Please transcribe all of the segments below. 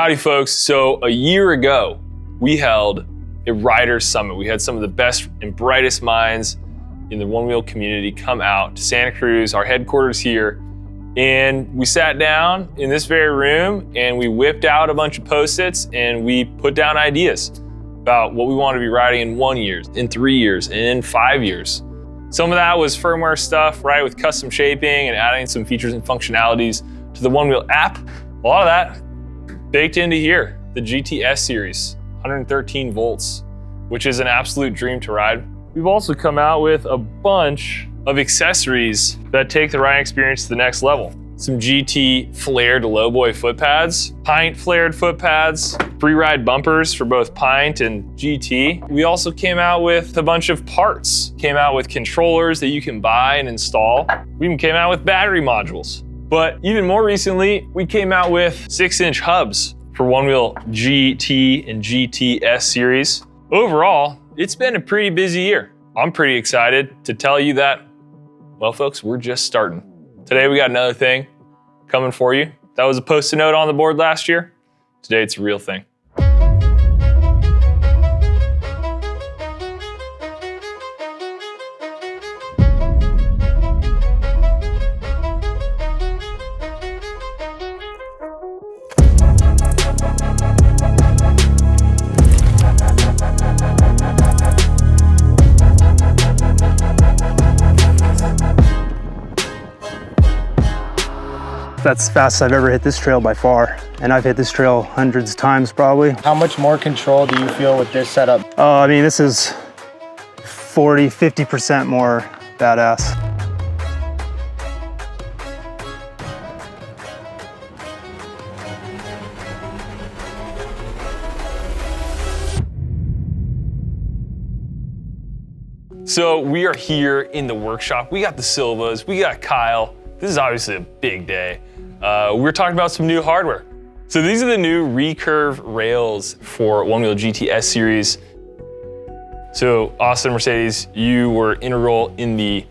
Howdy folks. So a year ago, we held a Rider Summit. We had some of the best and brightest minds in the Onewheel community come out to Santa Cruz, our headquarters here, and we sat down in this very room and we whipped out a bunch of Post-its and we put down ideas about what we want to be riding in 1 year, in 3 years, and in 5 years. Some of that was firmware stuff, right, with custom shaping and adding some features and functionalities to the Onewheel app. A lot of that baked into here, the GTS series, 113 volts, which is an absolute dream to ride. We've also come out with a bunch of accessories that take the riding experience to the next level. Some GT flared lowboy foot pads, Pint flared foot pads, free ride bumpers for both Pint and GT. We also came out with a bunch of parts. Came out with controllers that you can buy and install. We even came out with battery modules. But even more recently, we came out with 6-inch hubs for Onewheel GT and GTS series. Overall, it's been a pretty busy year. I'm pretty excited to tell you that, well, folks, we're just starting. Today, we got another thing coming for you. That was a Post-it note on the board last year. Today, it's a real thing. That's the fastest I've ever hit this trail by far. And I've hit this trail hundreds of times probably. How much more control do you feel with this setup? I mean, this is 40, 50% more badass. So we are here in the workshop. We got the Silvas, we got Kyle. This is obviously a big day. We're talking about some new hardware. So these are the new Recurve Rails for Onewheel GTS series. So Austen and Mercedes, you were integral in the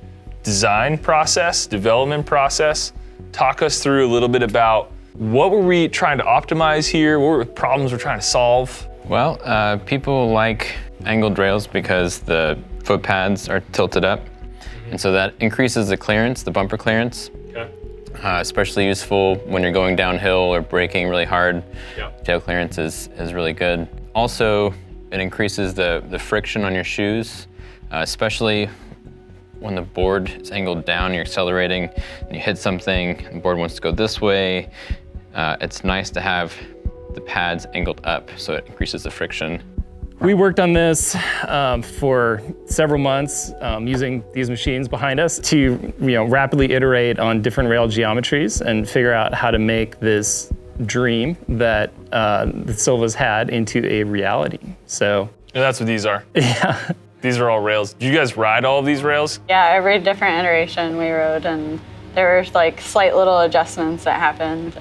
design process, development process. Talk us through a little bit about what were we trying to optimize here? What were the problems we're trying to solve? Well, people like angled rails because the foot pads are tilted up. And so that increases the clearance, the bumper clearance. Okay. Especially useful when you're going downhill or braking really hard. Yep. Tail clearance is really good. Also, it increases the friction on your shoes, especially when the board is angled down, you're accelerating, and you hit something, and the board wants to go this way. It's nice to have the pads angled up so it increases the friction. We worked on this for several months using these machines behind us to rapidly iterate on different rail geometries and figure out how to make this dream that the Silvas had into a reality. So and that's what these are. Yeah. These are all rails. Do you guys ride all of these rails? Yeah, every different iteration we rode, and there were like slight little adjustments that happened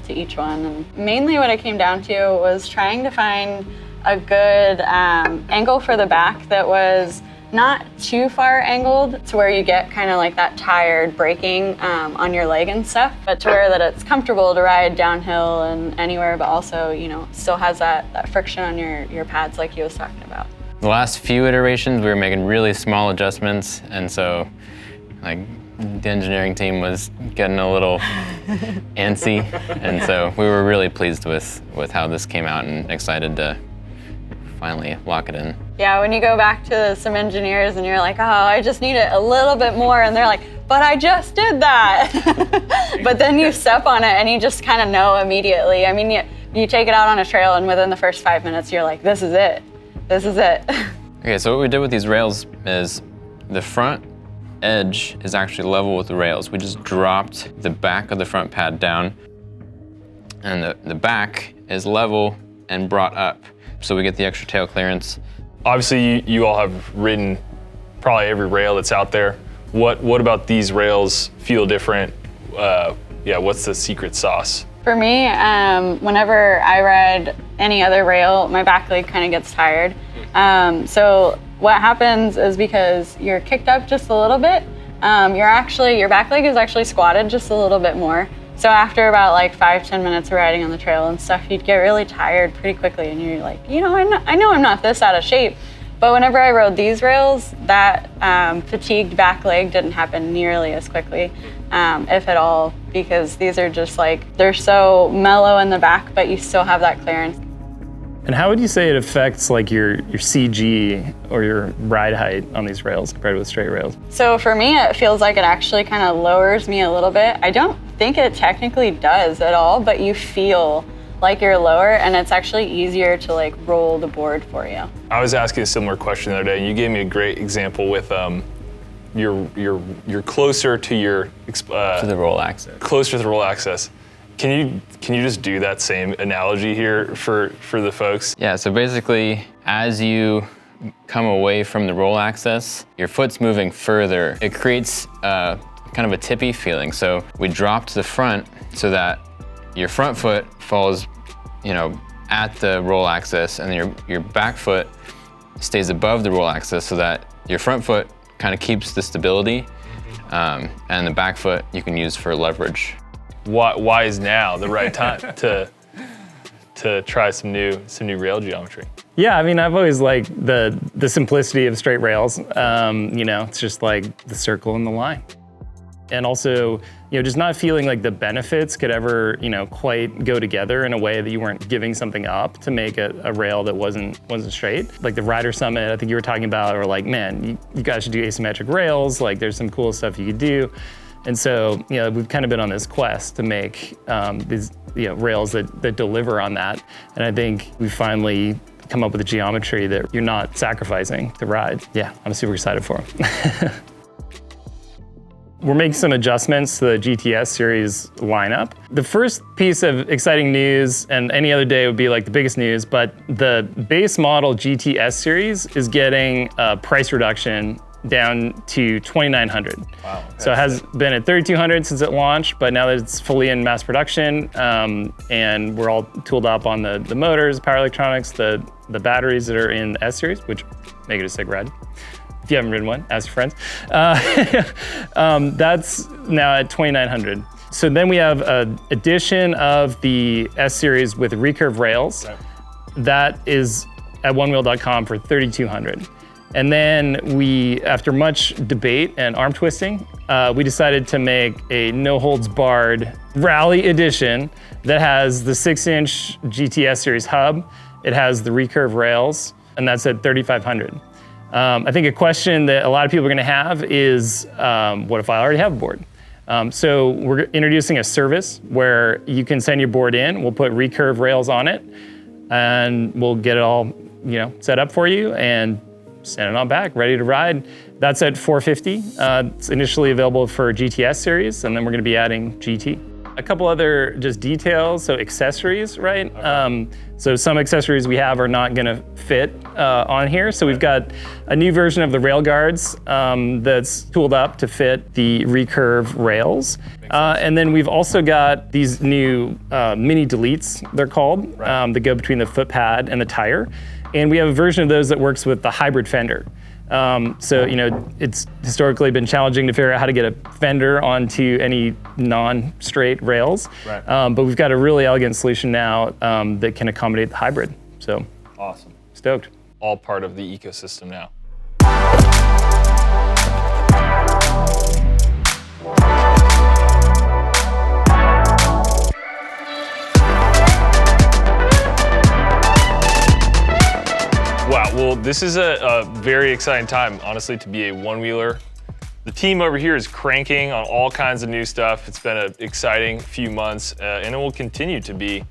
to each one. And mainly what it came down to was trying to find a good angle for the back that was not too far angled to where you get kind of like that tired braking on your leg and stuff, but to where that it's comfortable to ride downhill and anywhere, but also, still has that friction on your pads like he was talking about. The last few iterations, we were making really small adjustments, and so like the engineering team was getting a little antsy, and so we were really pleased with how this came out and excited to finally lock it in. Yeah, when you go back to some engineers and you're like, oh, I just need it a little bit more, and they're like, but I just did that. But then you step on it and you just kind of know immediately. I mean, you take it out on a trail and within the first 5 minutes, you're like, this is it. This is it. Okay, so what we did with these rails is the front edge is actually level with the rails. We just dropped the back of the front pad down, and the back is level and brought up. So we get the extra tail clearance. Obviously, you all have ridden probably every rail that's out there. What about these rails feel different? What's the secret sauce? For me, whenever I ride any other rail, my back leg kind of gets tired. So what happens is because you're kicked up just a little bit, your back leg is actually squatted just a little bit more. So after about like 5-10 minutes of riding on the trail and stuff, you'd get really tired pretty quickly, and you're like, you know, I know I'm not this out of shape. But whenever I rode these rails, that fatigued back leg didn't happen nearly as quickly, if at all, because these are just like, they're so mellow in the back, but you still have that clearance. And how would you say it affects like your CG or your ride height on these rails compared with straight rails? So for me, it feels like it actually kind of lowers me a little bit. I don't think it technically does at all, but you feel like you're lower, and it's actually easier to like roll the board for you. I was asking a similar question the other day, and you gave me a great example with you're closer to your To the roll axis. closer to the roll axis. Can you just do that same analogy here for the folks? Yeah, so basically, as you come away from the roll axis, your foot's moving further. It creates kind of a tippy feeling. So we drop to the front so that your front foot falls, you know, at the roll axis, and your back foot stays above the roll axis so that your front foot kind of keeps the stability, and the back foot you can use for leverage. Why is now the right time to try some new rail geometry? Yeah, I mean, I've always liked the simplicity of straight rails. You know, it's just like the circle and the line. And also, you know, just not feeling like the benefits could ever, you know, quite go together in a way that you weren't giving something up to make a rail that wasn't straight. Like the Rider Summit, I think you were talking about, or like, man, you guys should do asymmetric rails. Like, there's some cool stuff you could do. And so, you know, we've kind of been on this quest to make these, you know, rails that deliver on that. And I think we finally come up with a geometry that you're not sacrificing to ride. Yeah, I'm super excited for them. We're making some adjustments to the GTS series lineup. The first piece of exciting news, and any other day would be like the biggest news, but the base model GTS series is getting a price reduction down to $2,900. Wow. So it has been at $3,200 since it launched, but now that it's fully in mass production, and we're all tooled up on the motors, power electronics, the batteries that are in S series, which make it a sick ride. If you haven't ridden one, ask your friends. That's now at $2,900. So then we have an addition of the S series with Recurve Rails. Right. That is at onewheel.com for $3,200. And then we, after much debate and arm twisting, we decided to make a no-holds-barred rally edition that has the 6-inch GTS series hub. It has the Recurve Rails, and that's at $3,500. I think a question that a lot of people are going to have is, what if I already have a board? So we're introducing a service where you can send your board in. We'll put Recurve Rails on it, and we'll get it all, you know, set up for you and send it on back, ready to ride. That's at $450. It's initially available for GTS series, and then we're going to be adding GT. A couple other just details, so accessories, right? Okay. So some accessories we have are not gonna fit on here. So we've got a new version of the rail guards that's tooled up to fit the Recurve Rails. And then we've also got these new mini deletes, they're called, right, that go between the foot pad and the tire. And we have a version of those that works with the hybrid fender. So, you know, it's historically been challenging to figure out how to get a fender onto any non-straight rails. Right. But we've got a really elegant solution now that can accommodate the hybrid. So, awesome. Stoked. All part of the ecosystem now. Wow, well, this is a very exciting time, honestly, to be a one-wheeler. The team over here is cranking on all kinds of new stuff. It's been an exciting few months, and it will continue to be.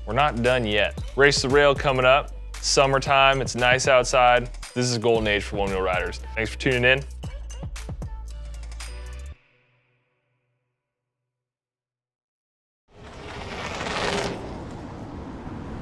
We're not done yet. Race the Rail coming up. Summertime, it's nice outside. This is a golden age for one-wheel riders. Thanks for tuning in.